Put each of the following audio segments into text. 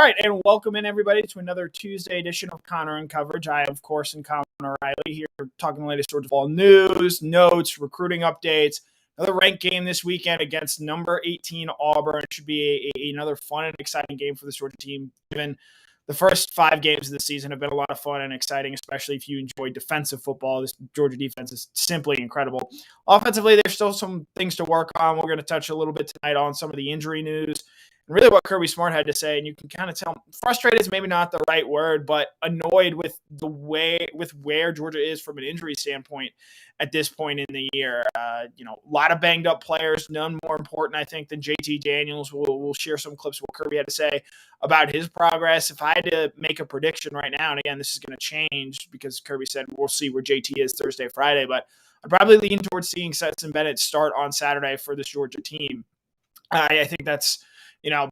right, and welcome in everybody to another Tuesday edition of Connor and Coverage. I, of course, am Connor O'Reilly here talking the latest Georgia football news, notes, recruiting updates. Another ranked game this weekend against number 18 Auburn. It should be another fun and exciting game for this Georgia team, given the first 5 games of the season have been a lot of fun and exciting, especially if you enjoy defensive football. This Georgia defense is simply incredible. Offensively, there's still some things to work on. We're going to touch a little bit tonight on some of the injury news and really what Kirby Smart had to say. And you can kind of tell frustrated is maybe not the right word, but annoyed with where Georgia is from an injury standpoint at this point in the year. A lot of banged up players, none more important, I think, than JT Daniels. We'll share some clips of what Kirby had to say about his progress. If I had to make a prediction right now, and again, this is going to change because Kirby said we'll see where JT is Thursday, Friday, but I'd probably lean towards seeing Stetson Bennett start on Saturday for this Georgia team. I think that's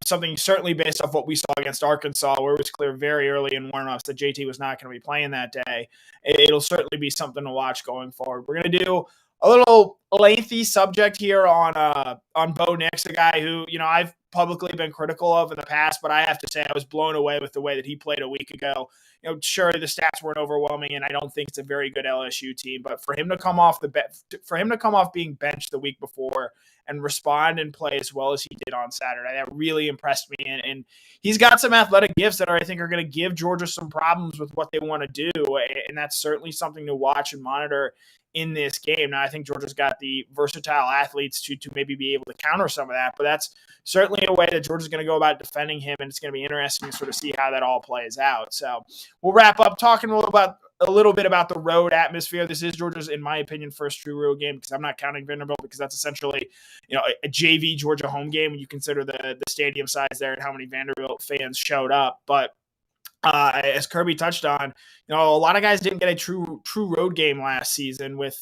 something certainly based off what we saw against Arkansas, where it was clear very early in warm-ups that JT was not going to be playing that day. It'll certainly be something to watch going forward. We're going to do a little lengthy subject here on Bo Nix, a guy who, I've publicly been critical of in the past, but I have to say I was blown away with the way that he played a week ago. Sure, the stats weren't overwhelming, and I don't think it's a very good LSU team. But for him to come off being benched the week before and respond and play as well as he did on Saturday, that really impressed me. And he's got some athletic gifts that I think are going to give Georgia some problems with what they want to do, and that's certainly something to watch and monitor in this game. Now, I think Georgia's got the versatile athletes to maybe be able to counter some of that, but that's certainly a way that Georgia's going to go about defending him, and it's going to be interesting to sort of see how that all plays out. So we'll wrap up talking a little bit about the road atmosphere. This is Georgia's, in my opinion, first true road game, because I'm not counting Vanderbilt, because that's essentially a JV Georgia home game when you consider the stadium size there and how many Vanderbilt fans showed up. But as Kirby touched on, a lot of guys didn't get a true road game last season with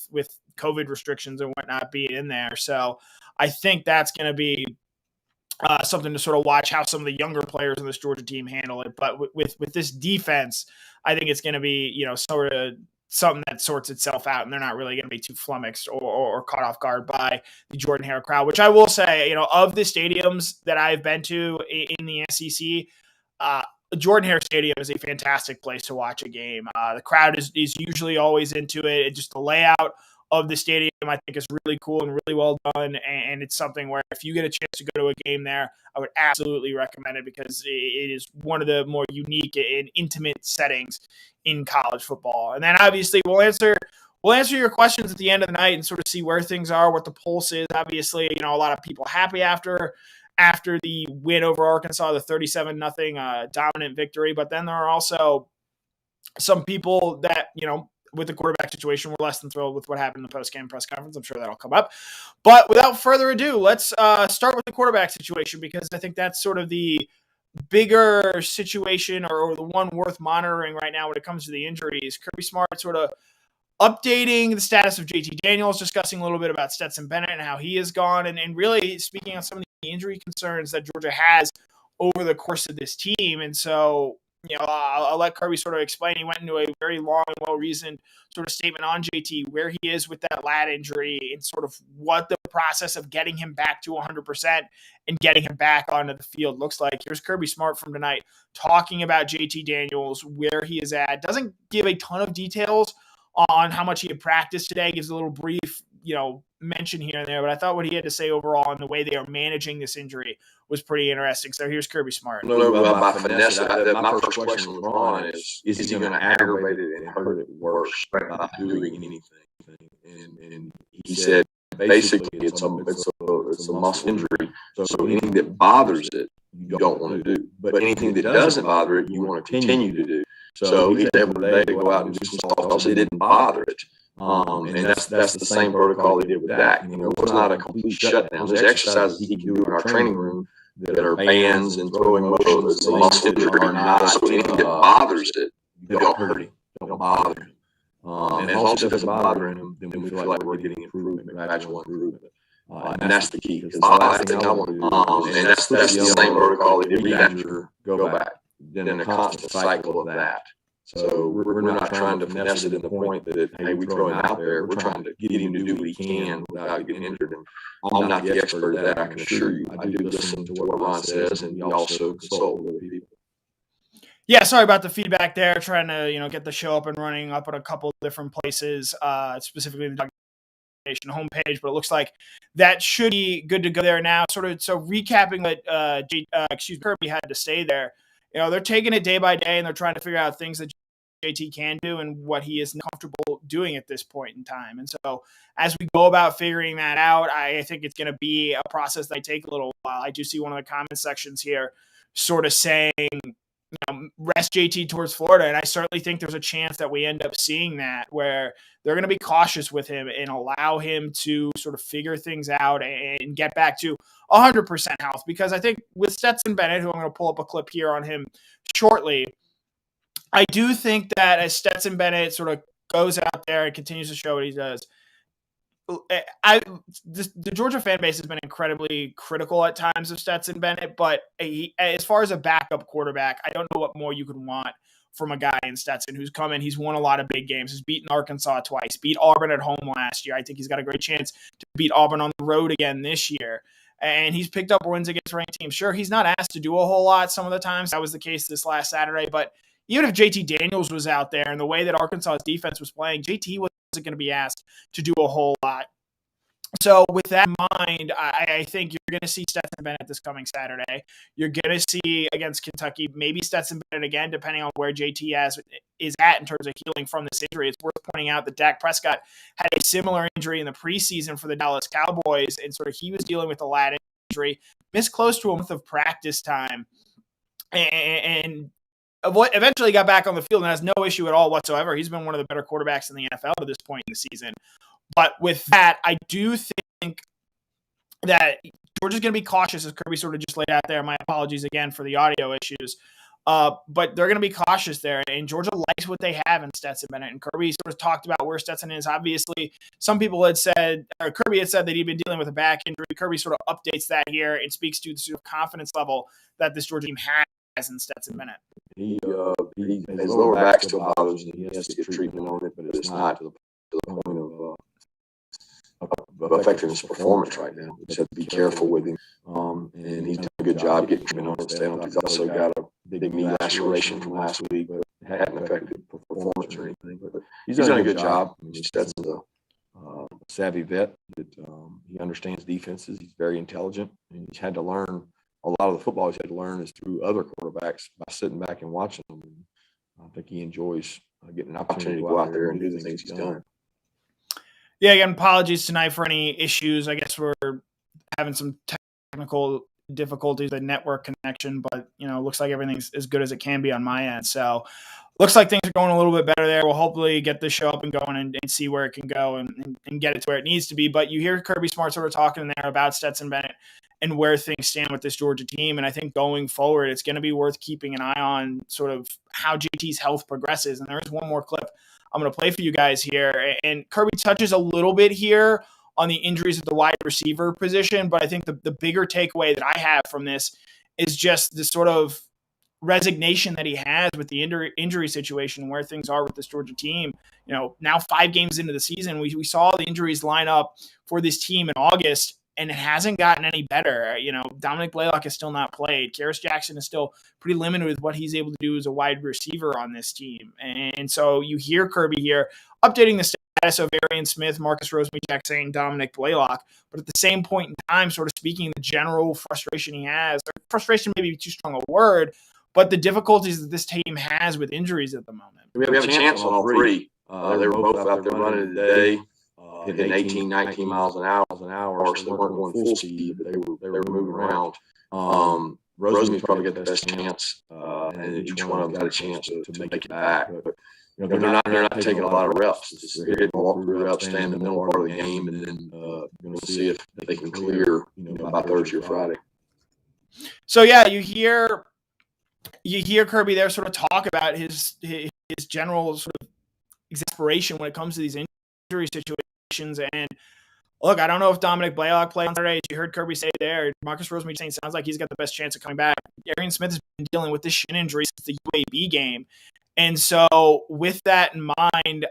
COVID restrictions and whatnot being in there. So I think that's going to be something to sort of watch how some of the younger players in this Georgia team handle it. But with this defense, I think it's going to be, sort of something that sorts itself out, and they're not really going to be too flummoxed or caught off guard by the Jordan-Hare crowd, which I will say, of the stadiums that I've been to in the SEC, Jordan-Hare Stadium is a fantastic place to watch a game. The crowd is usually always into it. It's just the layout of the stadium, I think, is really cool and really well done. And it's something where if you get a chance to go to a game there, I would absolutely recommend it, because it is one of the more unique and intimate settings in college football. And then obviously we'll answer your questions at the end of the night and sort of see where things are, what the pulse is. Obviously, a lot of people happy after the win over Arkansas, the 37-0 dominant victory. But then there are also some people that, with the quarterback situation, we're less than thrilled with what happened in the post-game press conference. I'm sure that'll come up. But without further ado, let's start with the quarterback situation, because I think that's sort of the bigger situation or the one worth monitoring right now when it comes to the injuries. Kirby Smart sort of updating the status of JT Daniels, discussing a little bit about Stetson Bennett and how he has gone, and really speaking on some of the injury concerns that Georgia has over the course of this team. And so, I'll let Kirby sort of explain. He went into a very long and well-reasoned sort of statement on JT, where he is with that lat injury and sort of what the process of getting him back to 100% and getting him back onto the field looks like. Here's Kirby Smart from tonight talking about JT Daniels, where he is at. Doesn't give a ton of details on how much he had practiced today, gives a little brief, mention here and there, but I thought what he had to say overall and the way they are managing this injury was pretty interesting. So here's Kirby Smart. My finesse, my first question was on is he going to aggravate it and hurt it worse by doing anything? And he said basically it's a muscle injury, so anything that bothers it you don't want to do, but anything that doesn't bother it you want to continue to do. So he's able today to go out and do some softballs. It didn't bother it. And that's the same protocol they did with Dak. It was not a complete shutdown. There's exercises he can do in our training room that are bands and throwing motions. The muscle injury are not. So anything that bothers it, don't hurt him. Don't bother him. And as long as it doesn't bother him, then we feel like we're getting improvement, gradual improvement. And that's the key. Because the last thing I want to do, and that's the same protocol they did after go back. Then a constant cycle of that. So we're not trying to finesse it in the point that, hey, we throw him out there. We're trying to get him to do what he can without getting injured. And I'm not the expert at that, I can assure you. I do listen to what Ron says, and we also consult with other people. Yeah, sorry about the feedback there. Trying to get the show up and running up at a couple different places, specifically the homepage, but it looks like that should be good to go there now. So recapping what Kirby had to say there. They're taking it day by day and they're trying to figure out things that JT can do and what he is comfortable doing at this point in time. And so as we go about figuring that out, I think it's going to be a process that take a little while. I do see one of the comment sections here sort of saying, rest JT towards Florida. And I certainly think there's a chance that we end up seeing that, where they're going to be cautious with him and allow him to sort of figure things out and get back to 100% health. Because I think with Stetson Bennett, who I'm going to pull up a clip here on him shortly, I do think that as Stetson Bennett sort of goes out there and continues to show what he does, the Georgia fan base has been incredibly critical at times of Stetson Bennett, but as far as a backup quarterback, I don't know what more you could want from a guy in Stetson who's come in. He's won a lot of big games. He's beaten Arkansas twice, beat Auburn at home last year. I think he's got a great chance to beat Auburn on the road again this year. And he's picked up wins against ranked teams. Sure, he's not asked to do a whole lot some of the times. That was the case this last Saturday. But even if JT Daniels was out there and the way that Arkansas's defense was playing, JT wasn't going to be asked to do a whole lot. So with that in mind, I think you're going to see Stetson Bennett this coming Saturday. You're going to see against Kentucky, maybe Stetson Bennett again, depending on where JT is at in terms of healing from this injury. It's worth pointing out that Dak Prescott had a similar injury in the preseason for the Dallas Cowboys, and sort of he was dealing with the lat injury, missed close to a month of practice time, and eventually got back on the field and has no issue at all whatsoever. He's been one of the better quarterbacks in the NFL to this point in the season. But with that, I do think that Georgia's going to be cautious, as Kirby sort of just laid out there. My apologies again for the audio issues. But they're going to be cautious there. And Georgia likes what they have in Stetson Bennett. And Kirby sort of talked about where Stetson is. Obviously, some people had said, or Kirby had said that he'd been dealing with a back injury. Kirby sort of updates that here and speaks to the sort of confidence level that this Georgia team has in Stetson Bennett. His lower back still bothers him. He has to get treatment on it, but it's not to the point of affecting his performance right now. We just have to be careful with him. And he's done a good job getting treatment on it. He's also got a big knee laceration from last week, but it hadn't affected performance or anything. But he's done a good job. I mean, Stetson's a savvy vet that he understands defenses. He's very intelligent, and he's had to learn a lot of the football he's had to learn is through other quarterbacks by sitting back and watching them. And I think he enjoys getting an opportunity to go out there and do the things he's done. Yeah, again, apologies tonight for any issues. I guess we're having some technical difficulties with the network connection, but, looks like everything's as good as it can be on my end. So looks like things are going a little bit better there. We'll hopefully get this show up and going and see where it can go and get it to where it needs to be. But you hear Kirby Smart sort of talking there about Stetson Bennett and where things stand with this Georgia team. And I think going forward, it's going to be worth keeping an eye on sort of how JT's health progresses. And there is one more clip I'm going to play for you guys here. And Kirby touches a little bit here on the injuries at the wide receiver position, but I think the bigger takeaway that I have from this is just the sort of resignation that he has with the injury situation, where things are with this Georgia team. Now 5 games into the season, we saw the injuries line up for this team in August, and it hasn't gotten any better. Dominic Blaylock has still not played. Karis Jackson is still pretty limited with what he's able to do as a wide receiver on this team. And so you hear Kirby here updating the status of Arian Smith, Marcus Rosemy, saying Dominic Blaylock, but at the same point in time, sort of speaking the general frustration he has. Frustration may be too strong a word, but the difficulties that this team has with injuries at the moment. We have a chance on all three. They were both out there running today, hitting 18, 19 miles an hour. So they weren't going full speed, but they were moving around. Rosemy's probably got the best chance, and each one of them got a chance to make it back. But they're not taking a lot of reps. They're getting walk-through reps, stay in the middle part of the game, and then we'll see if they can clear by Thursday or Friday. So yeah, you hear Kirby there sort of talk about his general sort of exasperation when it comes to these injury situations. And look, I don't know if Dominic Blaylock played on Saturday. As you heard Kirby say there, Marcus Rosemy saying sounds like he's got the best chance of coming back. Arian Smith has been dealing with this shin injury since the UAB game. And so with that in mind,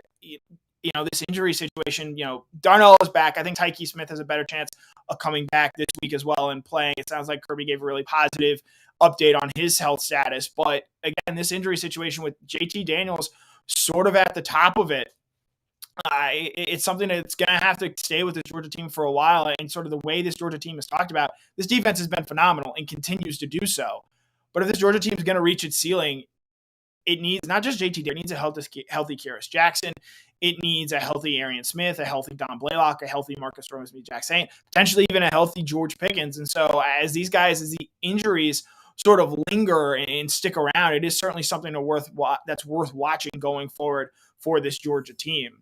this injury situation, Darnell is back. I think Tyke Smith has a better chance of coming back this week as well and playing. It sounds like Kirby gave a really positive update on his health status. But again, this injury situation with JT Daniels sort of at the top of it, it's something that's going to have to stay with this Georgia team for a while. And sort of the way this Georgia team is talked about, this defense has been phenomenal and continues to do so. But if this Georgia team is going to reach its ceiling, it needs not just JT, it needs a healthy Kyrus Jackson. It needs a healthy Arian Smith, a healthy Don Blaylock, a healthy Marcus Rosemy-Jacksaint, potentially even a healthy George Pickens. And so as the injuries sort of linger and stick around, it is certainly something that's worth watching going forward for this Georgia team.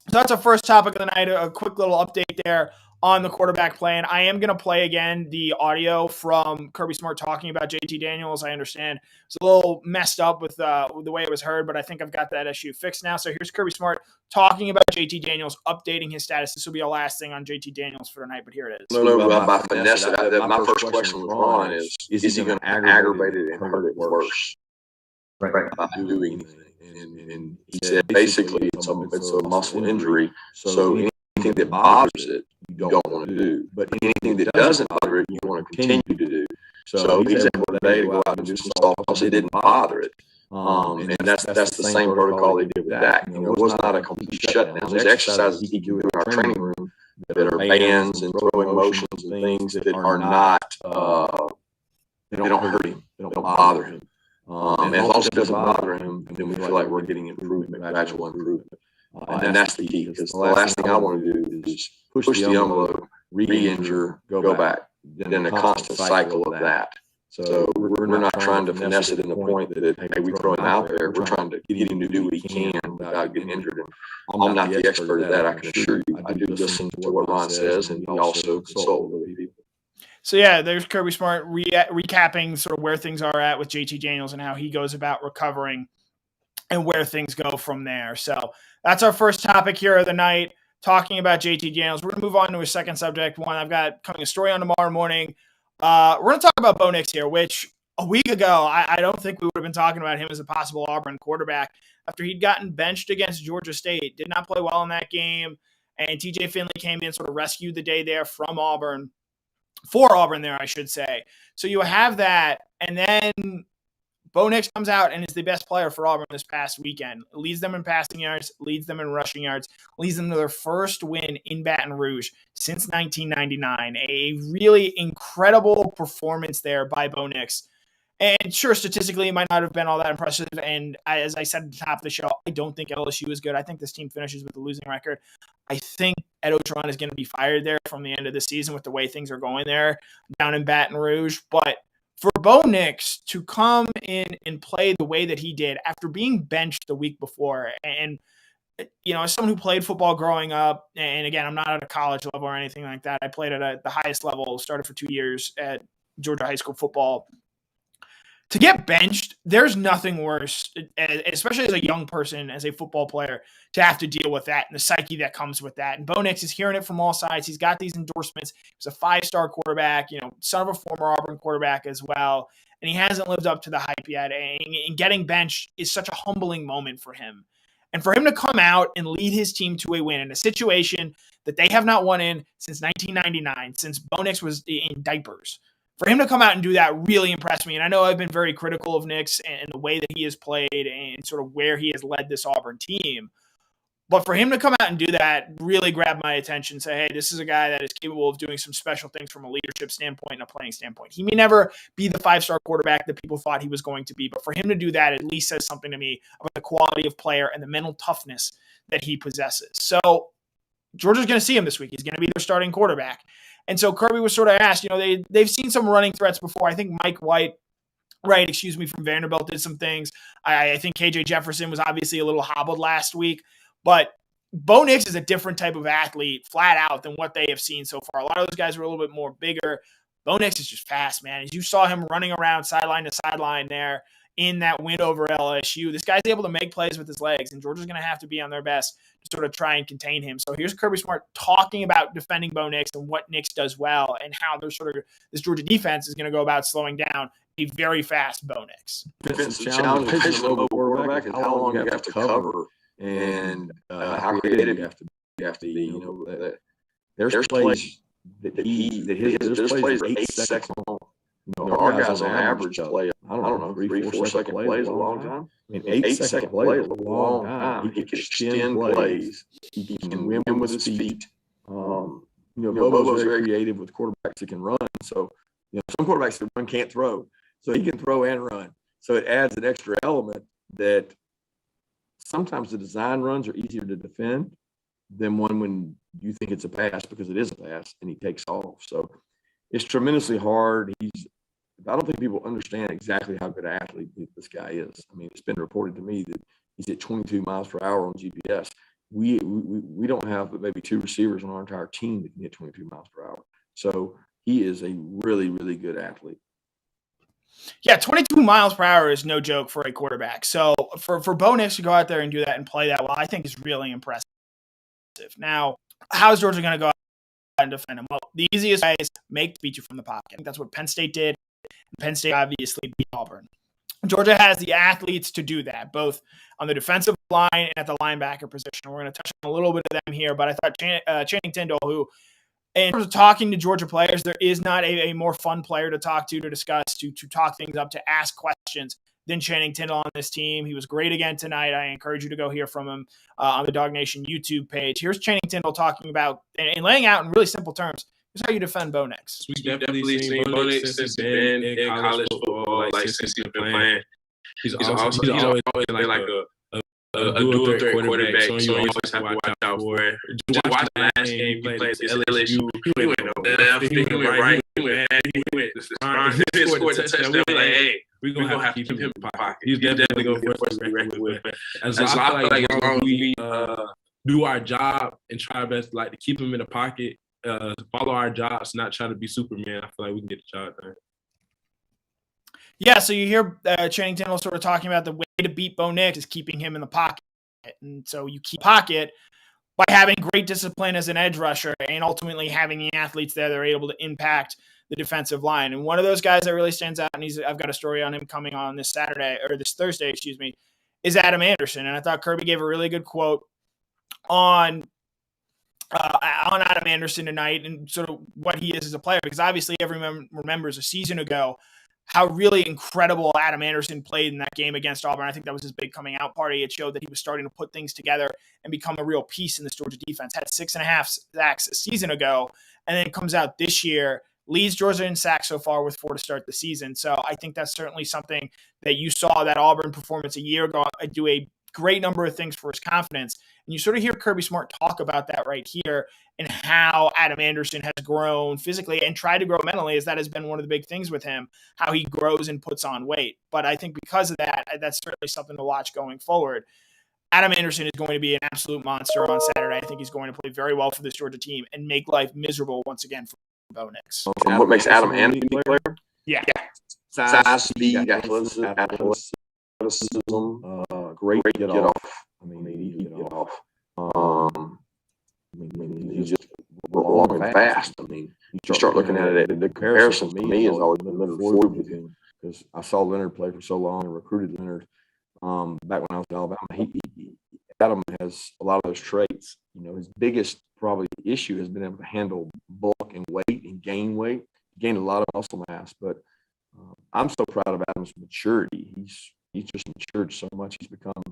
So that's our first topic of the night, a quick little update there on the quarterback play. And I am going to play again the audio from Kirby Smart talking about JT Daniels. I understand it's a little messed up with the way it was heard, but I think I've got that issue fixed now. So here's Kirby Smart talking about JT Daniels, updating his status. This will be our last thing on JT Daniels for tonight, but here it is. By finesse, my first question with Ron is he going to aggravate it and hurt it worse by doing anything? And he said basically it's a muscle injury, so anything that bothers it, you don't want to do. But anything that doesn't bother it, you want to continue to do. So he's able today to go out and do some stuff because it didn't bother it. And that's the same protocol they did with Dak. It was not a complete shutdown. There's exercises he can do in our training room that are bands and throwing motions and things that are not, they don't hurt him. They don't bother him. And as long as it doesn't bother him, then we feel like we're getting improvement, gradual improvement. And that's the key, because the last thing I want to do is push the envelope, re-injure, go back, then a constant cycle of that. So we're not trying to finesse it in the point that, hey, we throw him out there. We're trying to get him to do what he can without getting injured. And I'm not the expert at that, I can assure you. I do listen to what Ron says, and he also consult with people. So, yeah, there's Kirby Smart recapping sort of where things are at with JT Daniels and how he goes about recovering and where things go from there. So that's our first topic here of the night, talking about JT Daniels. We're going to move on to a second subject, one I've got coming a story on tomorrow morning. We're going to talk about Bo Nix here, which a week ago, I don't think we would have been talking about him as a possible Auburn quarterback after he'd gotten benched against Georgia State. Did not play well in that game, and TJ Finley came in, sort of rescued the day there for Auburn there, I should say. So you have that, and then Bo Nix comes out and is the best player for Auburn this past weekend. Leads them in passing yards, leads them in rushing yards, leads them to their first win in Baton Rouge since 1999. A really incredible performance there by Bo Nix. And sure, statistically, it might not have been all that impressive. And as I said at the top of the show, I don't think LSU is good. I think this team finishes with a losing record. I think Ed Otron is going to be fired there from the end of the season with the way things are going there down in Baton Rouge. But for Bo Nix to come in and play the way that he did after being benched the week before, and as someone who played football growing up, and again, I'm not at a college level or anything like that. I played at the highest level, started for 2 years at Georgia high school football. To get benched, there's nothing worse, especially as a young person, as a football player, to have to deal with that and the psyche that comes with that. And Bo Nix is hearing it from all sides. He's got these endorsements. He's a 5-star quarterback, son of a former Auburn quarterback as well. And he hasn't lived up to the hype yet. And getting benched is such a humbling moment for him. And for him to come out and lead his team to a win in a situation that they have not won in since 1999, since Bo Nix was in diapers. For him to come out and do that really impressed me. And I know I've been very critical of Nix and the way that he has played and sort of where he has led this Auburn team. But for him to come out and do that really grabbed my attention, say, hey, this is a guy that is capable of doing some special things from a leadership standpoint and a playing standpoint. He may never be the 5-star quarterback that people thought he was going to be, but for him to do that at least says something to me about the quality of player and the mental toughness that he possesses. So Georgia's going to see him this week. He's going to be their starting quarterback. And so Kirby was sort of asked, they've seen some running threats before. I think Mike White, from Vanderbilt did some things. I think KJ Jefferson was obviously a little hobbled last week. But Bo Nix is a different type of athlete, flat out, than what they have seen so far. A lot of those guys were a little bit more bigger. Bo Nix is just fast, man. As you saw him running around sideline to sideline there in that win over LSU, this guy's able to make plays with his legs, and Georgia's going to have to be on their best to sort of try and contain him. So here's Kirby Smart talking about defending Bo Nix and what Nix does well and how this Georgia defense is going to go about slowing down a very fast Bo Nix. The challenge of a quarterback is how long you have to cover and how creative you have to be. There's plays that there's plays that are 8 seconds long. Our guys on average play, I don't know, 3-4 second plays a long time. I mean, 8-second play is a long time. He can extend plays. He can win with his feet. Bobo's very creative with quarterbacks that can run. So, some quarterbacks that run can't throw. So he can throw and run. So it adds an extra element that sometimes the design runs are easier to defend than one when you think it's a pass, because it is a pass and he takes off. So it's tremendously hard. I don't think people understand exactly how good an athlete this guy is. I mean, it's been reported to me that he's at 22 miles per hour on GPS. We don't have but maybe 2 receivers on our entire team that can hit 22 miles per hour. So he is a really, really good athlete. Yeah, 22 miles per hour is no joke for a quarterback. So for Bo Nix to go out there and do that and play that well, I think is really impressive. Now, how is Georgia going to go out and defend him? Well, the easiest way is beat you from the pocket. I think that's what Penn State did. Penn State obviously beat Auburn. Georgia has the athletes to do that, both on the defensive line and at the linebacker position. We're going to touch on a little bit of them here, but I thought Channing Tindall, who, in terms of talking to Georgia players, there is not a more fun player to talk to discuss, to talk things up, to ask questions than Channing Tindall on this team. He was great again tonight. I encourage you to go hear from him on the Dog Nation YouTube page. Here's Channing Tindall talking about and laying out in really simple terms. Here's how you defend Bo Nix. We've definitely seen Bo Nix since he's been in college football, since he's been playing. He's always been like a dual threat quarterback, so you always have to watch out for it. Just watch the last game he played against LSU. He went left, he went right, he went back, he went he scored a touchdown. We were like, hey, we're going to have to keep him in the pocket. He's definitely going to first record with. And so I feel like as long as we do our job and try our best to keep him in the pocket, follow our jobs, not try to be Superman, I feel like we can get the job done. Yeah, so you hear Channing Tindall sort of talking about the way to beat Bo Nix is keeping him in the pocket. And so you keep pocket by having great discipline as an edge rusher and ultimately having the athletes there that are able to impact the defensive line. And one of those guys that really stands out, and I've got a story on him coming on this Thursday, is Adam Anderson. And I thought Kirby gave a really good quote on Adam Anderson tonight and sort of what he is as a player, because obviously everyone remembers a season ago how really incredible Adam Anderson played in that game against Auburn. I think that was his big coming out party. It showed that he was starting to put things together and become a real piece in this Georgia defense. Had 6.5 sacks a season ago, and then comes out this year, leads Georgia in sacks so far with 4 to start the season. So I think that's certainly something that you saw that Auburn performance a year ago do a great number of things for his confidence. And you sort of hear Kirby Smart talk about that right here and how Adam Anderson has grown physically and tried to grow mentally, as that has been one of the big things with him, how he grows and puts on weight. But I think because of that, that's certainly something to watch going forward. Adam Anderson is going to be an absolute monster on Saturday. I think he's going to play very well for this Georgia team and make life miserable once again for Bo Nix. What makes Adam Anderson a player? Yeah. Size, speed, athleticism, great get off. I mean, he get off. He's just long and fast. I mean, you start looking at it. The comparison to me has always been Leonard Floyd with him, because I saw Leonard play for so long and recruited Leonard back when I was in Alabama. Adam has a lot of those traits. His biggest probably issue has been able to handle bulk and weight and gain weight. He gained a lot of muscle mass, but I'm so proud of Adam's maturity. He's just matured so much. He's become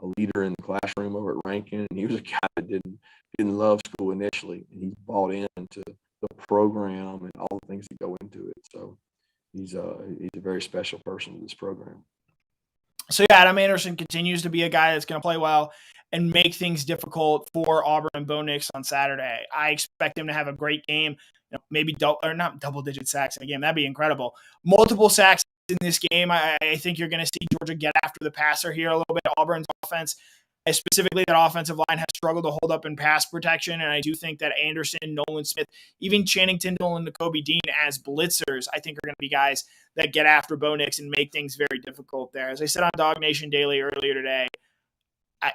a leader in the classroom over at Rankin, and he was a guy that didn't love school initially, and he bought into the program and all the things that go into it. So he's a very special person to this program. So yeah, Adam Anderson continues to be a guy that's going to play well and make things difficult for Auburn and Bo Nix on Saturday. I expect him to have a great game, maybe not double-digit sacks in a game. That'd be incredible. Multiple sacks in this game. I think you're going to see Georgia get after the passer here a little bit. Auburn's offense, specifically that offensive line, has struggled to hold up in pass protection, and I do think that Anderson, Nolan Smith, even Channing Tindall and Nakobe Dean as blitzers, I think are going to be guys that get after Bo Nix and make things very difficult there. As I said on Dog Nation Daily earlier today,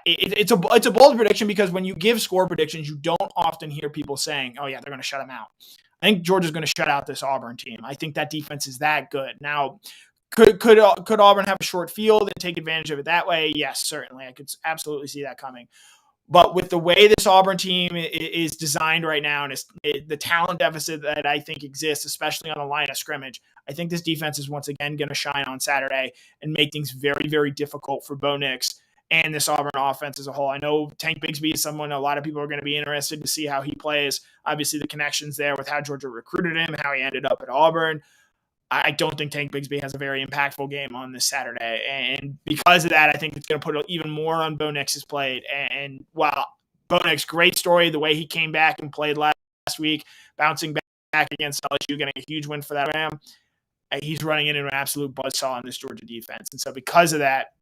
it's a bold prediction, because when you give score predictions, you don't often hear people saying, oh yeah, they're going to shut him out. I think Georgia's going to shut out this Auburn team. I think that defense is that good. Now, Could Auburn have a short field and take advantage of it that way? Yes, certainly. I could absolutely see that coming. But with the way this Auburn team is designed right now and the talent deficit that I think exists, especially on the line of scrimmage, I think this defense is once again going to shine on Saturday and make things very, very difficult for Bo Nix and this Auburn offense as a whole. I know Tank Bigsby is someone a lot of people are going to be interested to see how he plays. Obviously, the connections there with how Georgia recruited him, how he ended up at Auburn. I don't think Tank Bigsby has a very impactful game on this Saturday. And because of that, I think it's going to put even more on Bo Nix's plate. And while Bo Nix, great story, the way he came back and played last week, bouncing back against LSU, getting a huge win for that Ram, he's running into an absolute buzzsaw on this Georgia defense. And so because of that,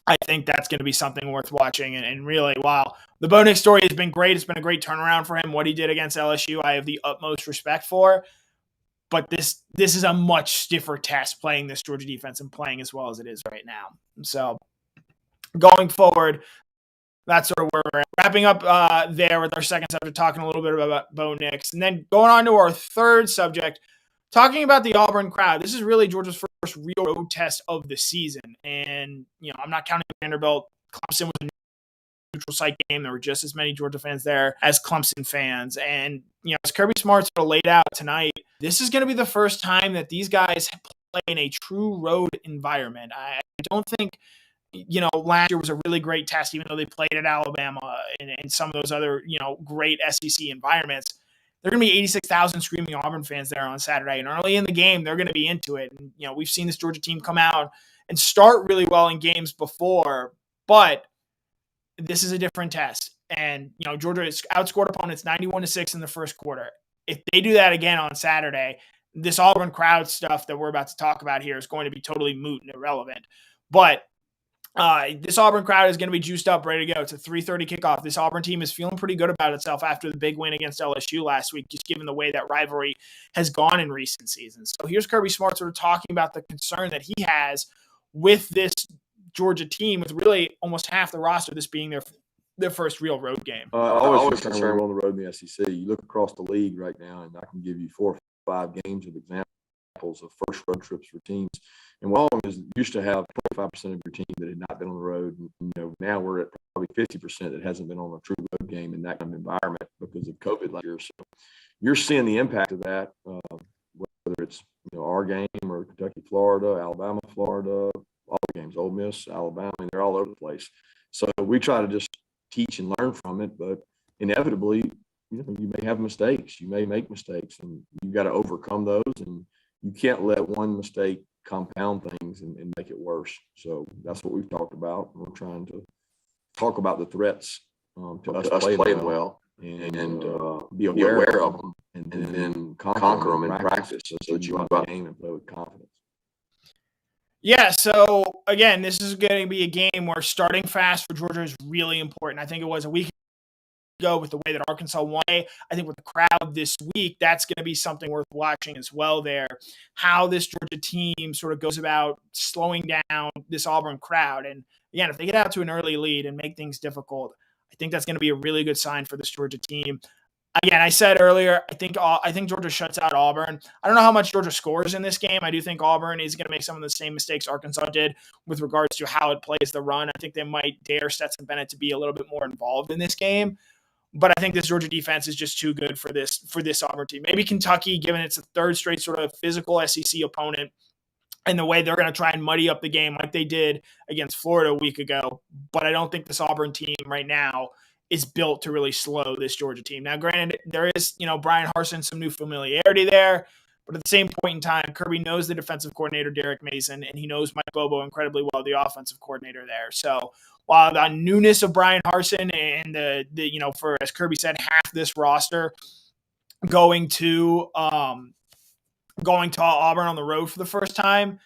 I think that's going to be something worth watching. And really, while the Bo Nix story has been great, it's been a great turnaround for him. What he did against LSU, I have the utmost respect for. But this is a much stiffer test playing this Georgia defense and playing as well as it is right now. So going forward, that's sort of where we're at. Wrapping up there with our second subject, talking a little bit about Bo Nix. And then going on to our third subject, talking about the Auburn crowd. This is really Georgia's first real road test of the season. And, I'm not counting Vanderbilt. Clemson was a neutral site game. There were just as many Georgia fans there as Clemson fans. And, as Kirby Smart sort of laid out tonight, this is going to be the first time that these guys play in a true road environment. I don't think, last year was a really great test, even though they played at Alabama and some of those other, great SEC environments. There are going to be 86,000 screaming Auburn fans there on Saturday. And early in the game, they're going to be into it. And, we've seen this Georgia team come out and start really well in games before, but this is a different test. And, Georgia has outscored opponents 91-6 in the first quarter. If they do that again on Saturday, this Auburn crowd stuff that we're about to talk about here is going to be totally moot and irrelevant. But this Auburn crowd is going to be juiced up, ready to go. It's a 3:30 kickoff. This Auburn team is feeling pretty good about itself after the big win against LSU last week, just given the way that rivalry has gone in recent seasons. So here's Kirby Smart sort of talking about the concern that he has with this Georgia team, with really almost half the roster, this being their first real road game. I always concerned on the road in the SEC. You look across the league right now, and I can give you 4 or 5 games of examples of first road trips for teams. And Long is used to have 25% of your team that had not been on the road. And, now we're at probably 50% that hasn't been on a true road game in that kind of environment because of COVID last year. So you're seeing the impact of that, whether it's our game or Kentucky, Florida, Alabama, Florida, all the games, Ole Miss, Alabama, and they're all over the place. So we try to just teach and learn from it, but inevitably, you may have mistakes. You may make mistakes, and you've got to overcome those, and you can't let one mistake compound things and make it worse. So that's what we've talked about. We're trying to talk about the threats to us playing well and be aware of them and then conquer them in practice so that you go out the game and play with confidence. Yeah, so again, this is going to be a game where starting fast for Georgia is really important. I think it was a week ago with the way that Arkansas won. I think with the crowd this week, that's going to be something worth watching as well there. How this Georgia team sort of goes about slowing down this Auburn crowd. And again, if they get out to an early lead and make things difficult, I think that's going to be a really good sign for this Georgia team. Again, I said earlier, I think Georgia shuts out Auburn. I don't know how much Georgia scores in this game. I do think Auburn is going to make some of the same mistakes Arkansas did with regards to how it plays the run. I think they might dare Stetson Bennett to be a little bit more involved in this game. But I think this Georgia defense is just too good for this Auburn team. Maybe Kentucky, given it's a third straight sort of physical SEC opponent, and the way they're going to try and muddy up the game like they did against Florida a week ago. But I don't think this Auburn team right now is built to really slow this Georgia team. Now, granted, there is, Brian Harsin, some new familiarity there. But at the same point in time, Kirby knows the defensive coordinator, Derek Mason, and he knows Mike Bobo incredibly well, the offensive coordinator there. So while the newness of Brian Harsin and the for, as Kirby said, half this roster going to Auburn on the road for the first time,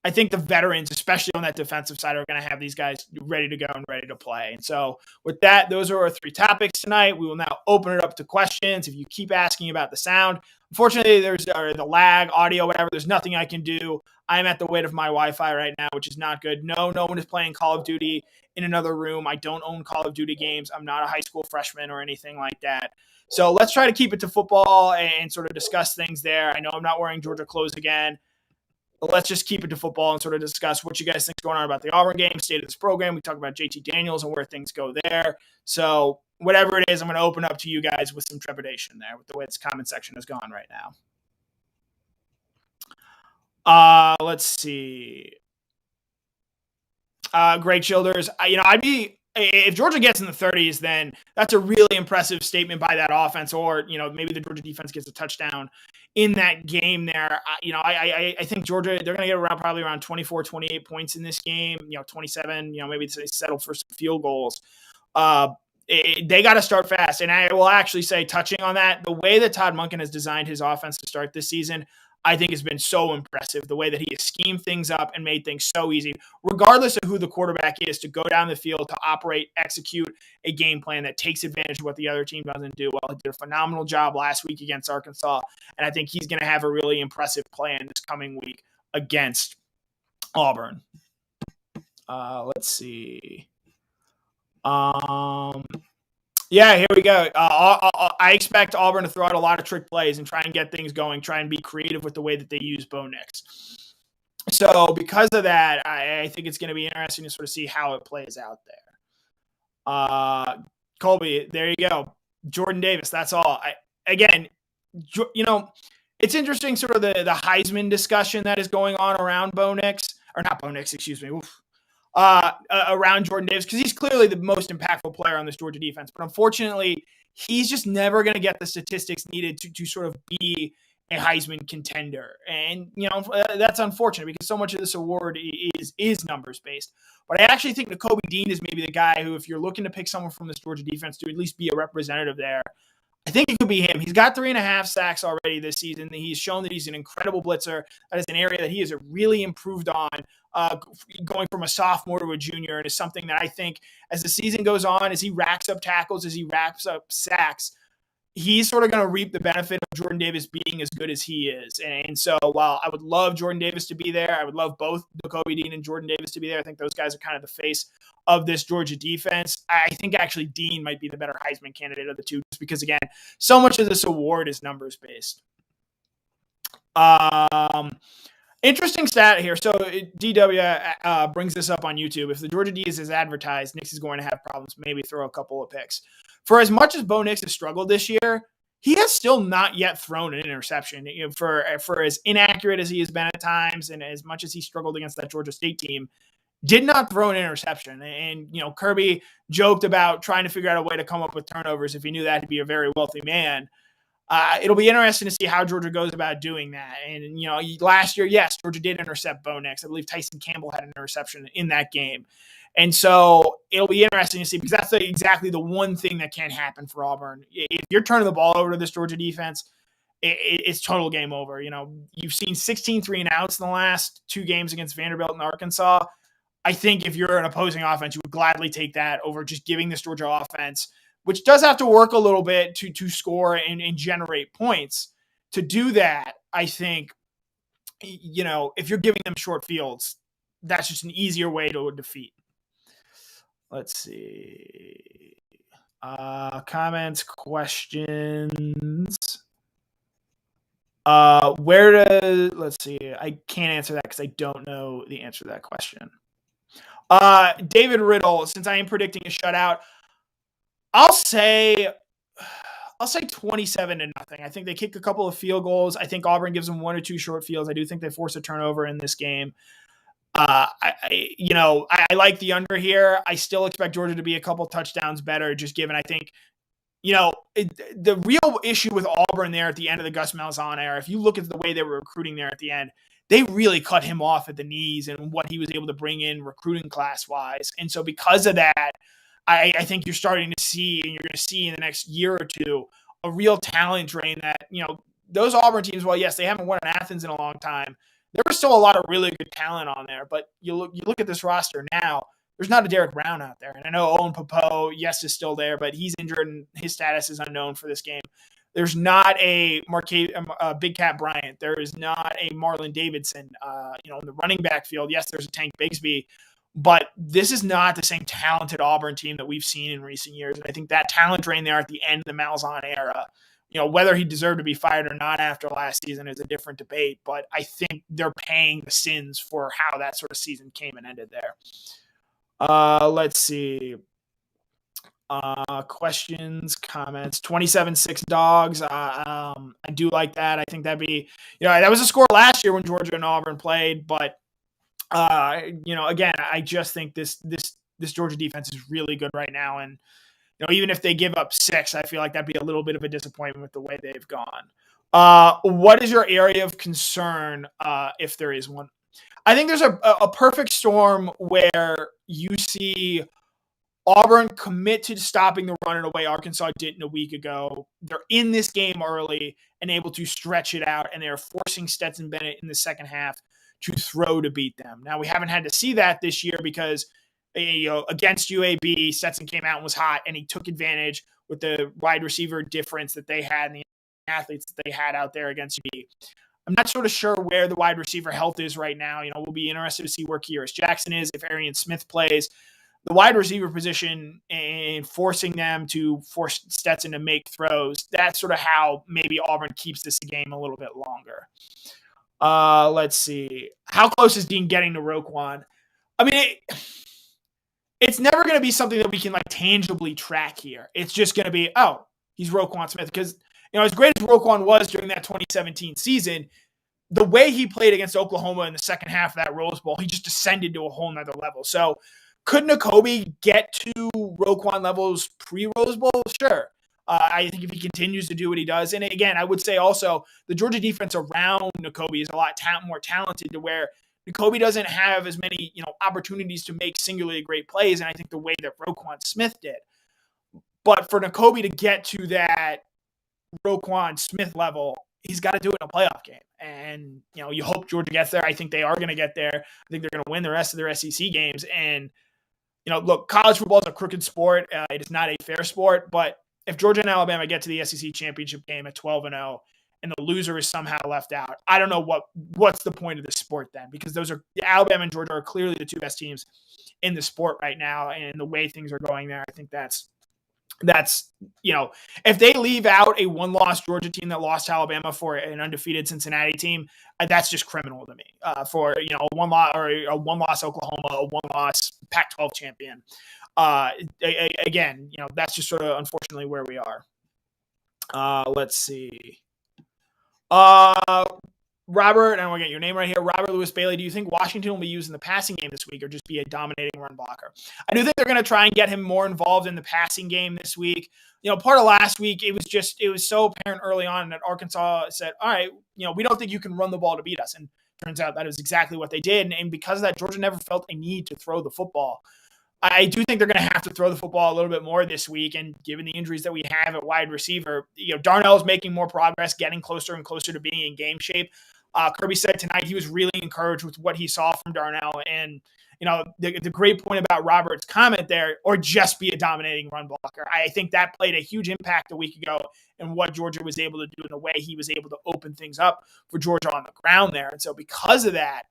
I think the veterans, especially on that defensive side, are going to have these guys ready to go and ready to play. And so with that, those are our 3 topics tonight. We will now open it up to questions. If you keep asking about the sound, unfortunately, there's the lag, audio, whatever. There's nothing I can do. I'm at the weight of my Wi-Fi right now, which is not good. No one is playing Call of Duty in another room. I don't own Call of Duty games. I'm not a high school freshman or anything like that. So let's try to keep it to football and sort of discuss things there. I know I'm not wearing Georgia clothes again. let's just keep it to football and sort of discuss what you guys think is going on about the Auburn game, state of this program. We talk about JT Daniels and where things go there. So whatever it is, I'm going to open up to you guys with some trepidation there with the way this comment section has gone right now. Let's see. Greg Childers, I'd be, if Georgia gets in the 30s, then that's a really impressive statement by that offense, or, maybe the Georgia defense gets a touchdown in that game there. I think Georgia, they're going to get probably around 24, 28 points in this game, 27, maybe they settle for some field goals. They got to start fast. And I will actually say, touching on that, the way that Todd Monken has designed his offense to start this season, I think has been so impressive. The way that he has schemed things up and made things so easy, regardless of who the quarterback is, to go down the field, to operate, execute a game plan that takes advantage of what the other team doesn't do well. He did a phenomenal job last week against Arkansas, and I think he's going to have a really impressive plan this coming week against Auburn. Let's see. Yeah, here we go. I expect Auburn to throw out a lot of trick plays and try and get things going, try and be creative with the way that they use Bo Nix. So because of that, I think it's going to be interesting to sort of see how it plays out there. Colby, there you go. Jordan Davis, that's all. It's interesting sort of the Heisman discussion that is going on around Bo Nix, or not Bo Nix, excuse me. Around Jordan Davis, because he's clearly the most impactful player on this Georgia defense. But unfortunately, he's just never going to get the statistics needed to sort of be a Heisman contender. And, that's unfortunate because so much of this award is numbers based. But I actually think Nakobe Dean is maybe the guy who, if you're looking to pick someone from this Georgia defense to at least be a representative there, I think it could be him. He's got 3.5 sacks already this season. He's shown that he's an incredible blitzer. That is an area that he has really improved on, going from a sophomore to a junior. And is something that I think as the season goes on, as he racks up tackles, as he racks up sacks, he's sort of going to reap the benefit of Jordan Davis being as good as he is. And so while I would love Jordan Davis to be there, I would love both Nakobe Dean and Jordan Davis to be there. I think those guys are kind of the face of this Georgia defense. I think actually Dean might be the better Heisman candidate of the two, just because, again, so much of this award is numbers based. Interesting stat here. So DW brings this up on YouTube. If the Georgia D is as advertised, Nix is going to have problems, maybe throw a couple of picks. For as much as Bo Nix has struggled this year, he has still not yet thrown an interception. For as inaccurate as he has been at times, and as much as he struggled against that Georgia State team, did not throw an interception. And, Kirby joked about trying to figure out a way to come up with turnovers. If he knew that, he'd be a very wealthy man. It'll be interesting to see how Georgia goes about doing that. And, last year, yes, Georgia did intercept Bo Nix. I believe Tyson Campbell had an interception in that game. And so it'll be interesting to see, because that's exactly the one thing that can happen for Auburn. If you're turning the ball over to this Georgia defense, it's total game over. You've seen 16 3-and-outs in the last 2 games against Vanderbilt and Arkansas. I think if you're an opposing offense, you would gladly take that over just giving this Georgia offense, which does have to work a little bit to score and generate points. To do that, I think, if you're giving them short fields, that's just an easier way to defeat. Let's see. Comments, questions. Let's see. I can't answer that because I don't know the answer to that question. David Riddle, since I am predicting a shutout, I'll say 27-0. I think they kick a couple of field goals. I think Auburn gives them 1 or 2 short fields. I do think they force a turnover in this game. I like the under here. I still expect Georgia to be a couple touchdowns better, just given, I think, the real issue with Auburn there at the end of the Gus Malzahn era, if you look at the way they were recruiting there at the end, they really cut him off at the knees and what he was able to bring in recruiting class-wise. And so because of that, I think you're starting to see, and you're going to see in the next year or two, a real talent drain that, those Auburn teams, well, yes, they haven't won in Athens in a long time. There was still a lot of really good talent on there, but you look at this roster now, there's not a Derek Brown out there. And I know Owen Popo, yes, is still there, but he's injured and his status is unknown for this game. There's not a Big Cat Bryant. There is not a Marlon Davidson. In the running back field, yes, there's a Tank Bigsby, but this is not the same talented Auburn team that we've seen in recent years. And I think that talent drain there at the end of the Malzahn era, whether he deserved to be fired or not after last season is a different debate, but I think they're paying the sins for how that sort of season came and ended there. Let's see. Questions, comments, 27-6 dogs. I do like that. I think that'd be, that was a score last year when Georgia and Auburn played, but again, I just think this Georgia defense is really good right now. And, even if they give up 6, I feel like that'd be a little bit of a disappointment with the way they've gone. What is your area of concern, if there is one? I think there's a perfect storm where you see Auburn commit to stopping the run in a way Arkansas didn't a week ago. They're in this game early and able to stretch it out, and they're forcing Stetson Bennett in the second half to throw to beat them. Now, we haven't had to see that this year because against UAB, Stetson came out and was hot, and he took advantage with the wide receiver difference that they had and the athletes that they had out there against UAB. I'm not sort of sure where the wide receiver health is right now. We'll be interested to see where Kyrus Jackson is, if Arian Smith plays. The wide receiver position and forcing them to force Stetson to make throws, that's sort of how maybe Auburn keeps this game a little bit longer. Let's see. How close is Dean getting to Roquan? I mean, it's never going to be something that we can tangibly track here. It's just going to be, he's Roquan Smith. Because, as great as Roquan was during that 2017 season, the way he played against Oklahoma in the second half of that Rose Bowl, he just descended to a whole nother level. So could Nakobe get to Roquan levels pre-Rose Bowl? Sure. I think if he continues to do what he does. And again, I would say also the Georgia defense around Nakobe is a lot more talented to where Nakobe doesn't have as many, opportunities to make singularly great plays. And I think the way that Roquan Smith did. But for Nakobe to get to that Roquan Smith level, he's got to do it in a playoff game. And, you hope Georgia gets there. I think they are going to get there. I think they're going to win the rest of their SEC games. And, look, college football is a crooked sport. It is not a fair sport. But if Georgia and Alabama get to the SEC championship game at 12-0 and the loser is somehow left out, I don't know what's the point of this sport then, because Alabama and Georgia are clearly the two best teams in the sport right now. And the way things are going there, I think that's if they leave out a one-loss Georgia team that lost to Alabama for an undefeated Cincinnati team, that's just criminal to me. For a one-loss Oklahoma, a one-loss Pac-12 champion. Again, that's just sort of unfortunately where we are. Let's see. Robert, and I'm going to get your name right here. Robert Lewis Bailey, do you think Washington will be used in the passing game this week or just be a dominating run blocker? I do think they're going to try and get him more involved in the passing game this week. Part of last week, it was so apparent early on that Arkansas said, all right, we don't think you can run the ball to beat us. And turns out that is exactly what they did. And because of that, Georgia never felt a need to throw the football. I do think they're going to have to throw the football a little bit more this week. And given the injuries that we have at wide receiver, Darnell is making more progress, getting closer and closer to being in game shape. Kirby said tonight he was really encouraged with what he saw from Darnell. And, the great point about Robert's comment there, or just be a dominating run blocker. I think that played a huge impact a week ago in what Georgia was able to do and the way he was able to open things up for Georgia on the ground there. And so because of that,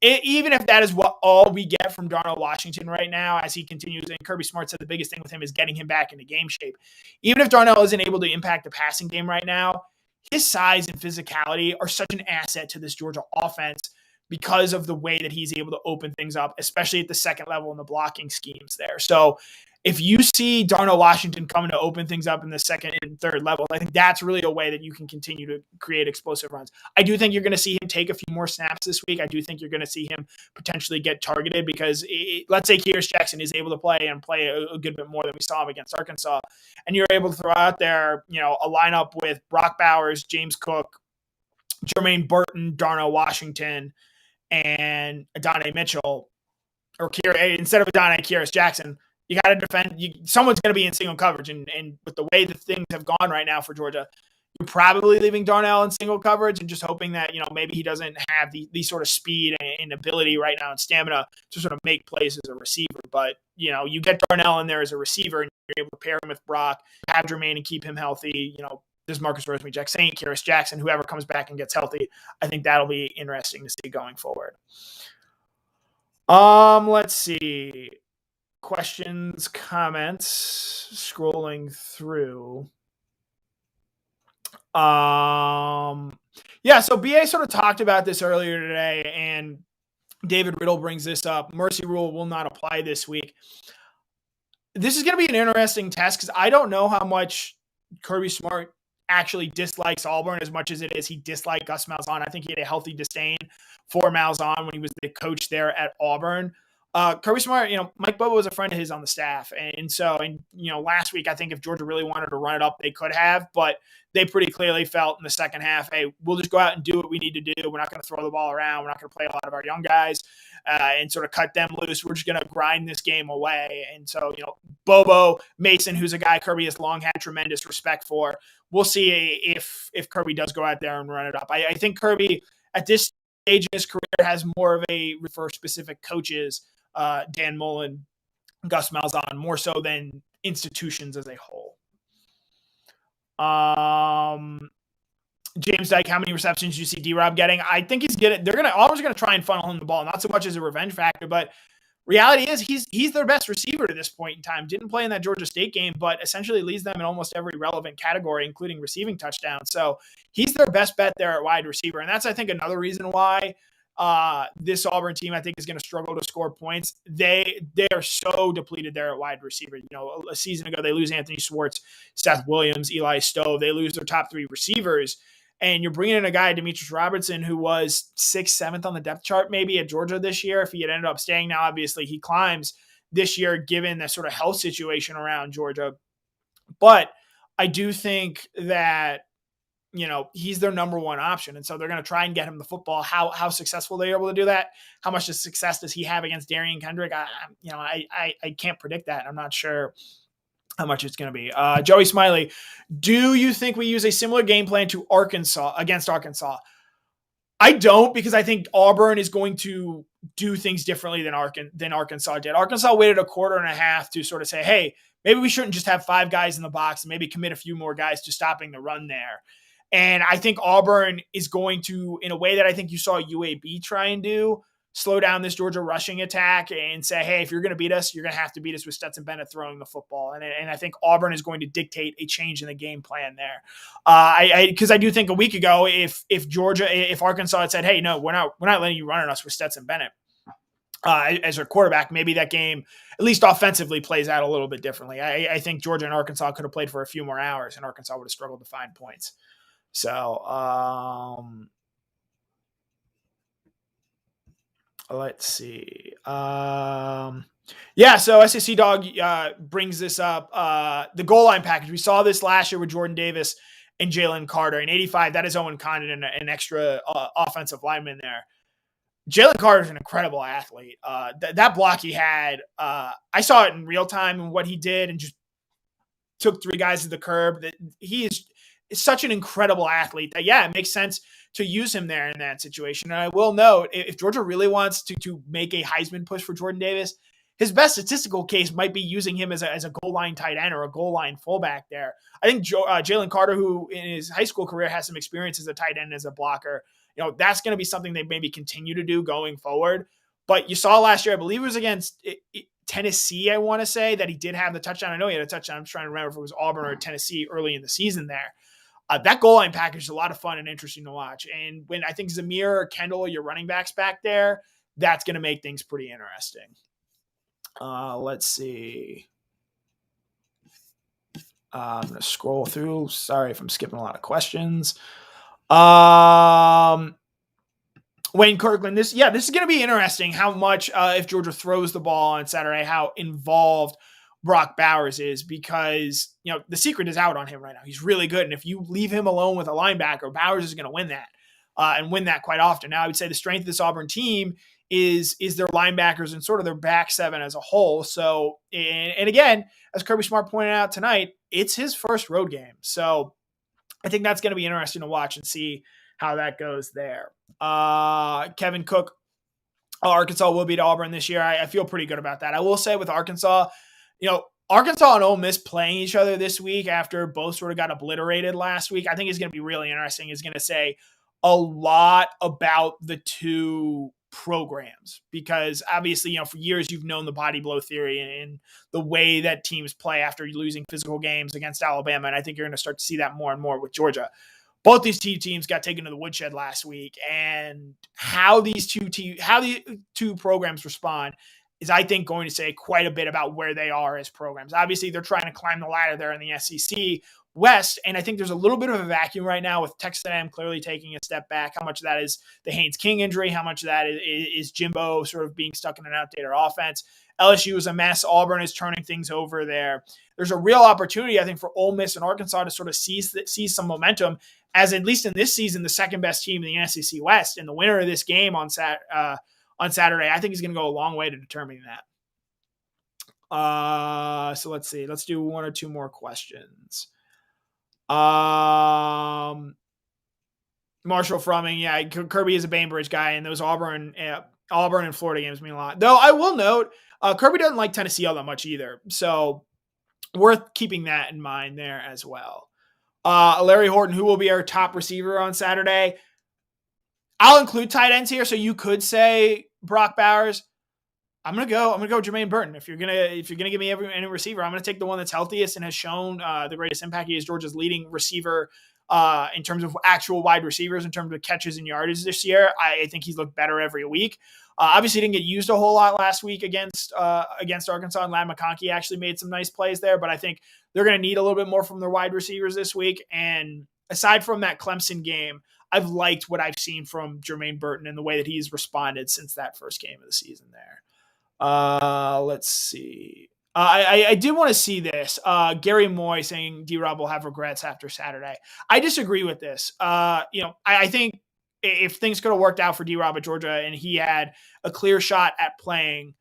even if that is all we get from Darnell Washington right now as he continues, and Kirby Smart said the biggest thing with him is getting him back into game shape. Even if Darnell isn't able to impact the passing game right now, his size and physicality are such an asset to this Georgia offense because of the way that he's able to open things up, especially at the second level in the blocking schemes there. So if you see Darnell Washington coming to open things up in the second and third level, I think that's really a way that you can continue to create explosive runs. I do think you're going to see him take a few more snaps this week. I do think you're going to see him potentially get targeted because let's say Kyrus Jackson is able to play a good bit more than we saw him against Arkansas. And you're able to throw out there, a lineup with Brock Bowers, James Cook, Jermaine Burton, Darnell Washington, and Adonai Mitchell, or instead of Adonai, Kyrus Jackson. You got to defend. Someone's going to be in single coverage. And with the way that things have gone right now for Georgia, you're probably leaving Darnell in single coverage and just hoping that, maybe he doesn't have the sort of speed and ability right now and stamina to sort of make plays as a receiver. But, you get Darnell in there as a receiver and you're able to pair him with Brock, have Jermaine and keep him healthy. There's Marcus Rosemary, Jack Saint, Kyrus Jackson, whoever comes back and gets healthy. I think that'll be interesting to see going forward. Let's see. Questions, comments, scrolling through. Yeah, so BA sort of talked about this earlier today, and David Riddle brings this up. Mercy rule will not apply this week. This is going to be an interesting test because I don't know how much Kirby Smart actually dislikes Auburn as much as it is he disliked Gus Malzahn. I think he had a healthy disdain for Malzahn when he was the coach there at Auburn. Kirby Smart, Mike Bobo was a friend of his on the staff. And last week, I think if Georgia really wanted to run it up, they could have, but they pretty clearly felt in the second half, hey, we'll just go out and do what we need to do. We're not going to throw the ball around. We're not going to play a lot of our young guys and sort of cut them loose. We're just going to grind this game away. And so, Bobo Mason, who's a guy Kirby has long had tremendous respect for, we'll see if Kirby does go out there and run it up. I think Kirby at this stage in his career has more of a for specific coaches, Dan Mullen, Gus Malzahn, more so than institutions as a whole. James Dyke, how many receptions do you see D-Rob getting? I think he's getting. Auburn's going to try and funnel him the ball, not so much as a revenge factor, but reality is he's their best receiver to this point in time. Didn't play in that Georgia State game, but essentially leads them in almost every relevant category, including receiving touchdowns. So he's their best bet there at wide receiver, and that's I think another reason why this Auburn team, I think, is going to struggle to score points. They are so depleted there at wide receiver. A season ago, they lose Anthony Schwartz, Seth Williams, Eli Stove. They lose their top three receivers. And you're bringing in a guy, Demetrius Robertson, who was 6th, 7th on the depth chart maybe at Georgia this year if he had ended up staying. Now, obviously, he climbs this year given the sort of health situation around Georgia. But I do think that he's their number one option. And so they're going to try and get him the football. How successful they're able to do that. How much success does he have against Darian Kendrick? I can't predict that. I'm not sure how much it's going to be. Joey Smiley, do you think we use a similar game plan to against Arkansas? I don't, because I think Auburn is going to do things differently than Arkansas did. Arkansas waited a quarter and a half to sort of say, hey, maybe we shouldn't just have 5 guys in the box and maybe commit a few more guys to stopping the run there. And I think Auburn is going to, in a way that I think you saw UAB try and do, slow down this Georgia rushing attack and say, hey, if you're going to beat us, you're going to have to beat us with Stetson Bennett throwing the football. And I think Auburn is going to dictate a change in the game plan there. Because I do think a week ago, if Arkansas had said, hey, no, we're not letting you run on us with Stetson Bennett as our quarterback, maybe that game, at least offensively, plays out a little bit differently. I think Georgia and Arkansas could have played for a few more hours, and Arkansas would have struggled to find points. So, let's see. So SEC Dog brings this up. The goal line package. We saw this last year with Jordan Davis and Jalen Carter. In 85, that is Owen Condon, an extra offensive lineman there. Jalen Carter is an incredible athlete. That block he had, I saw it in real time and what he did and just took 3 guys to the curb. That he is such an incredible athlete that, it makes sense to use him there in that situation. And I will note, if Georgia really wants to make a Heisman push for Jordan Davis, his best statistical case might be using him as a goal line tight end or a goal line fullback there. I think Jalen Carter, who in his high school career has some experience as a tight end, as a blocker, that's going to be something they maybe continue to do going forward. But you saw last year, I believe it was against Tennessee, I want to say, that he did have the touchdown. I know he had a touchdown. I'm trying to remember if it was Auburn or Tennessee early in the season there. That goal line package is a lot of fun and interesting to watch. And when I think Zamir or Kendall are your running backs back there, that's going to make things pretty interesting. Let's see. I'm going to scroll through. Sorry if I'm skipping a lot of questions. Wayne Kirkland, this is going to be interesting how much, if Georgia throws the ball on Saturday, how involved Brock Bowers is, because, the secret is out on him right now. He's really good. And if you leave him alone with a linebacker, Bowers is going to win that and win that quite often. Now, I would say the strength of this Auburn team is their linebackers and sort of their back seven as a whole. So, and again, as Kirby Smart pointed out tonight, it's his first road game. So I think that's going to be interesting to watch and see how that goes there. Kevin Cook, Arkansas will beat Auburn this year. I feel pretty good about that. I will say with Arkansas, Arkansas and Ole Miss playing each other this week after both sort of got obliterated last week, I think is going to be really interesting. It's going to say a lot about the two programs, because obviously, for years you've known the body blow theory and the way that teams play after losing physical games against Alabama. And I think you're going to start to see that more and more with Georgia. both these teams got taken to the woodshed last week, and how the two programs respond is, I think, going to say quite a bit about where they are as programs. Obviously, they're trying to climb the ladder there in the SEC West, and I think there's a little bit of a vacuum right now with Texas A&M clearly taking a step back. How much of that is the Haynes King injury? How much of that is Jimbo sort of being stuck in an outdated offense? LSU is a mess. Auburn is turning things over there. There's a real opportunity, I think, for Ole Miss and Arkansas to sort of seize some momentum as, at least in this season, the second best team in the SEC West. And the winner of this game on Saturday, I think is going to go a long way to determining that. So let's see. Let's do one or two more questions. Marshall Frumming, yeah, Kirby is a Bainbridge guy, and those Auburn and Florida games mean a lot. Though I will note, Kirby doesn't like Tennessee all that much either, so worth keeping that in mind there as well. Larry Horton, who will be our top receiver on Saturday? I'll include tight ends here, so you could say Brock Bowers. I'm gonna go Jermaine Burton. If you're gonna give me any receiver, I'm gonna take the one that's healthiest and has shown the greatest impact. He is Georgia's leading receiver in terms of actual wide receivers, in terms of catches and yardage this year. I think he's looked better every week. Obviously, didn't get used a whole lot last week against Arkansas, and Ladd McConkey actually made some nice plays there. But I think they're going to need a little bit more from their wide receivers this week. And aside from that Clemson game, I've liked what I've seen from Jermaine Burton and the way that he's responded since that first game of the season there. Let's see. I did want to see this. Gary Moy saying D-Rob will have regrets after Saturday. I disagree with this. I think if things could have worked out for D-Rob at Georgia and he had a clear shot at playing,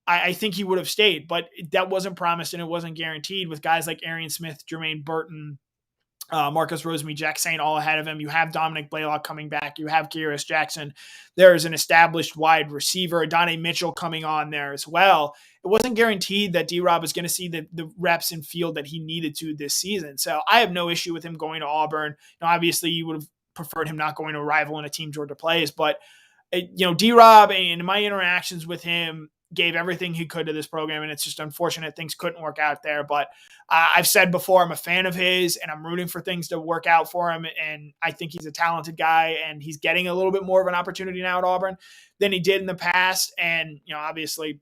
I think he would have stayed. But that wasn't promised and it wasn't guaranteed with guys like Arian Smith, Jermaine Burton, Marcus Rosemy, Jack Saint all ahead of him. You have Dominic Blaylock coming back. You have Kyrus Jackson. There is an established wide receiver, Adonai Mitchell coming on there as well. It wasn't guaranteed that D-Rob was going to see the reps in field that he needed to this season. So I have no issue with him going to Auburn. Now, obviously, you would have preferred him not going to a rival in a team Georgia plays, but D-Rob and my interactions with him gave everything he could to this program, and it's just unfortunate things couldn't work out there. But I've said before, I'm a fan of his, and I'm rooting for things to work out for him, and I think he's a talented guy, and he's getting a little bit more of an opportunity now at Auburn than he did in the past. And, obviously,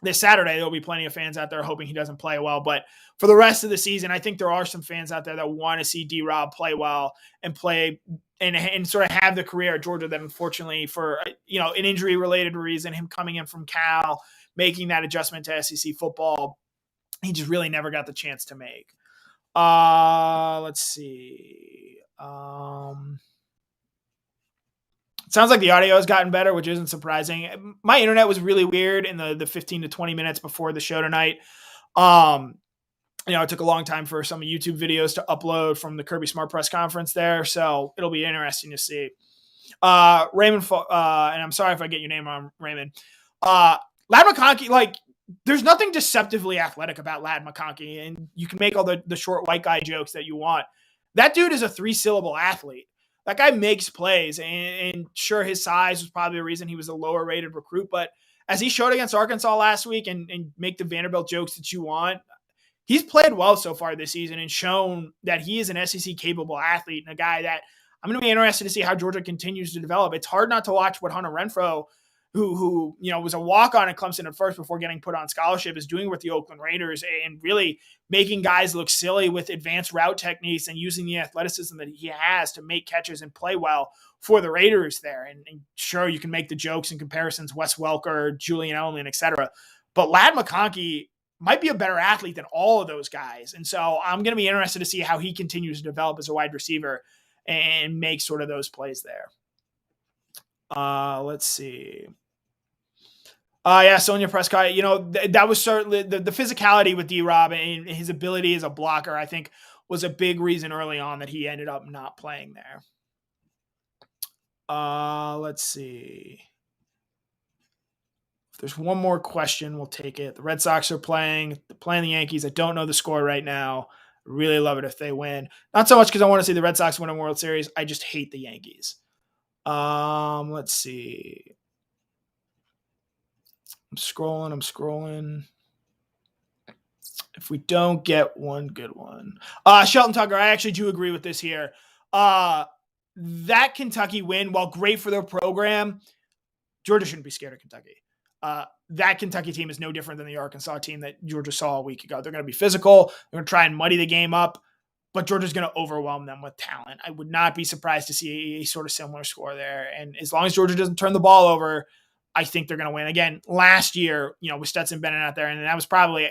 this Saturday, there'll be plenty of fans out there hoping he doesn't play well. But for the rest of the season, I think there are some fans out there that want to see D-Rob play well and play and sort of have the career at Georgia that, unfortunately, for an injury-related reason, him coming in from Cal, making that adjustment to SEC football, he just really never got the chance to make. Let's see. It sounds like the audio has gotten better, which isn't surprising. My internet was really weird in the 15 to 20 minutes before the show tonight. It took a long time for some YouTube videos to upload from the Kirby Smart press conference there, so it'll be interesting to see. Raymond, and I'm sorry if I get your name wrong, Raymond. Ladd McConkey, there's nothing deceptively athletic about Ladd McConkey, and you can make all the short white guy jokes that you want. That dude is a 3-syllable athlete. That guy makes plays, and sure, his size was probably the reason he was a lower-rated recruit, but as he showed against Arkansas last week and make the Vanderbilt jokes that you want, he's played well so far this season and shown that he is an SEC-capable athlete and a guy that I'm going to be interested to see how Georgia continues to develop. It's hard not to watch what Hunter Renfrow, who was a walk-on at Clemson at first before getting put on scholarship, is doing with the Oakland Raiders and really making guys look silly with advanced route techniques and using the athleticism that he has to make catches and play well for the Raiders there. And sure, you can make the jokes and comparisons, Wes Welker, Julian Edelman, et cetera. But Ladd McConkey might be a better athlete than all of those guys. And so I'm going to be interested to see how he continues to develop as a wide receiver and make sort of those plays there. Let's see. Sonia Prescott, that was certainly the physicality with D-Rob and his ability as a blocker, I think, was a big reason early on that he ended up not playing there. Let's see. If there's one more question, we'll take it. The Red Sox are playing the Yankees. I don't know the score right now. Really love it if they win. Not so much because I want to see the Red Sox win a World Series. I just hate the Yankees. Let's see. I'm scrolling. If we don't get one good one. Shelton Tucker, I actually do agree with this here. That Kentucky win, while great for their program, Georgia shouldn't be scared of Kentucky. That Kentucky team is no different than the Arkansas team that Georgia saw a week ago. They're going to be physical. They're going to try and muddy the game up, but Georgia's going to overwhelm them with talent. I would not be surprised to see a sort of similar score there. And as long as Georgia doesn't turn the ball over, I think they're going to win. Again, last year, with Stetson Bennett out there, and that was probably,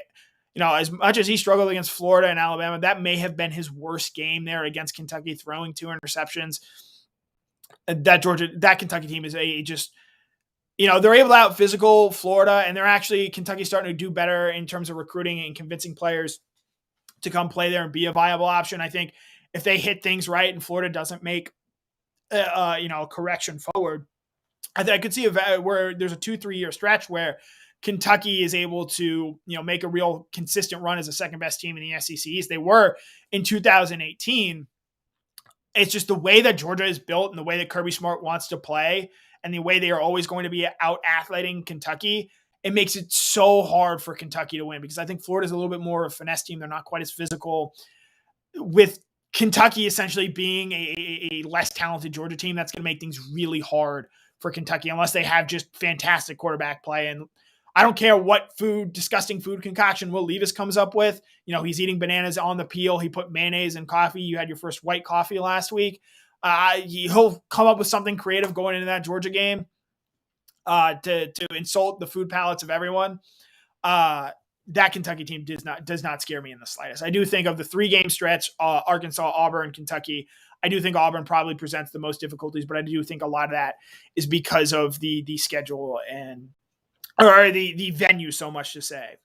as much as he struggled against Florida and Alabama, that may have been his worst game there against Kentucky, throwing 2 interceptions. That Kentucky team is they're able to out physical Florida, and they're actually, Kentucky starting to do better in terms of recruiting and convincing players to come play there and be a viable option. I think if they hit things right and Florida doesn't make a correction forward, I could see where there's a 2-3 year stretch where Kentucky is able to, make a real consistent run as a second best team in the SEC East. They were in 2018. It's just the way that Georgia is built and the way that Kirby Smart wants to play and the way they are always going to be out athleting Kentucky. It makes it so hard for Kentucky to win, because I think Florida's a little bit more of a finesse team. They're not quite as physical. With Kentucky essentially being a less talented Georgia team, that's going to make things really hard for Kentucky unless they have just fantastic quarterback play. And I don't care what disgusting food concoction Will Levis comes up with. He's eating bananas on the peel. He put mayonnaise in coffee. You had your first white coffee last week. He'll come up with something creative going into that Georgia game to insult the food palates of everyone. That Kentucky team does not scare me in the slightest. I do think of the 3-game stretch, Arkansas, Auburn, Kentucky, I do think Auburn probably presents the most difficulties, but I do think a lot of that is because of the schedule or the venue, so much to say.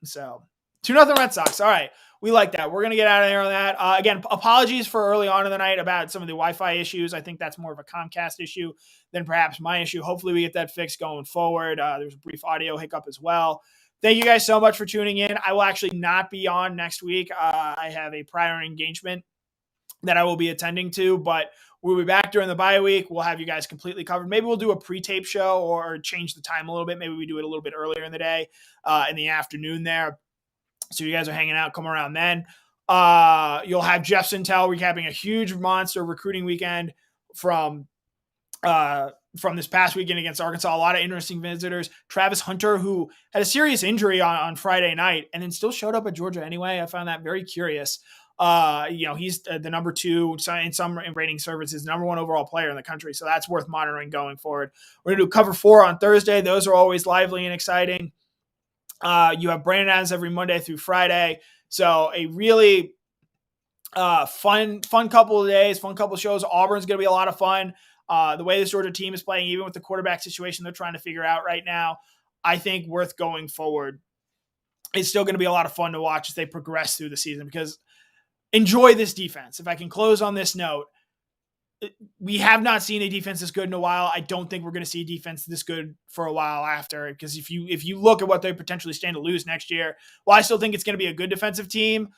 So 2-0 Red Sox. All right. We like that. We're going to get out of there on that. Again, apologies for early on in the night about some of the Wi-Fi issues. I think that's more of a Comcast issue than perhaps my issue. Hopefully we get that fixed going forward. There's a brief audio hiccup as well. Thank you guys so much for tuning in. I will actually not be on next week. I have a prior engagement that I will be attending to, but we'll be back during the bye week. We'll have you guys completely covered. Maybe we'll do a pre-tape show or change the time a little bit. Maybe we do it a little bit earlier in the day, in the afternoon there. So you guys are hanging out, come around then. You'll have Jeff Sintel recapping a huge monster recruiting weekend from this past weekend against Arkansas. A lot of interesting visitors. Travis Hunter, who had a serious injury on Friday night and then still showed up at Georgia anyway. I found that very curious. He's the number 2 in some rating services, number 1 overall player in the country. So that's worth monitoring going forward. We're going to do cover 4 on Thursday. Those are always lively and exciting. You have Brandon Adams every Monday through Friday. So a really fun couple of days, fun couple of shows. Auburn's going to be a lot of fun. The way this Georgia team is playing, even with the quarterback situation they're trying to figure out right now, I think worth going forward. It's still going to be a lot of fun to watch as they progress through the season, because enjoy this defense. If I can close on this note, we have not seen a defense this good in a while. I don't think we're going to see a defense this good for a while after, because if you look at what they potentially stand to lose next year, while I still think it's going to be a good defensive team,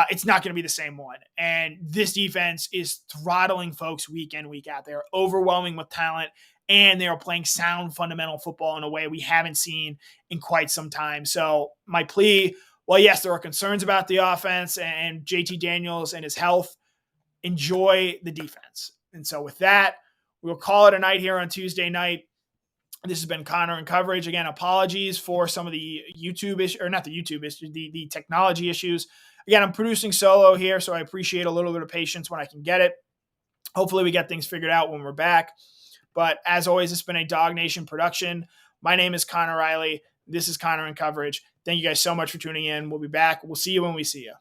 it's not going to be the same one. And this defense is throttling folks week in, week out. They're overwhelming with talent, and they are playing sound fundamental football in a way we haven't seen in quite some time. So my plea, well, yes, there are concerns about the offense and JT Daniels and his health. Enjoy the defense. And so with that, we'll call it a night here on Tuesday night. This has been Connor in Coverage. Again, apologies for some of the YouTube issue, or not the YouTube issue, the technology issues. Again, I'm producing solo here, so I appreciate a little bit of patience when I can get it. Hopefully we get things figured out when we're back. But as always, it's been a Dog Nation production. My name is Connor Riley. This is Connor in Coverage. Thank you guys so much for tuning in. We'll be back. We'll see you when we see you.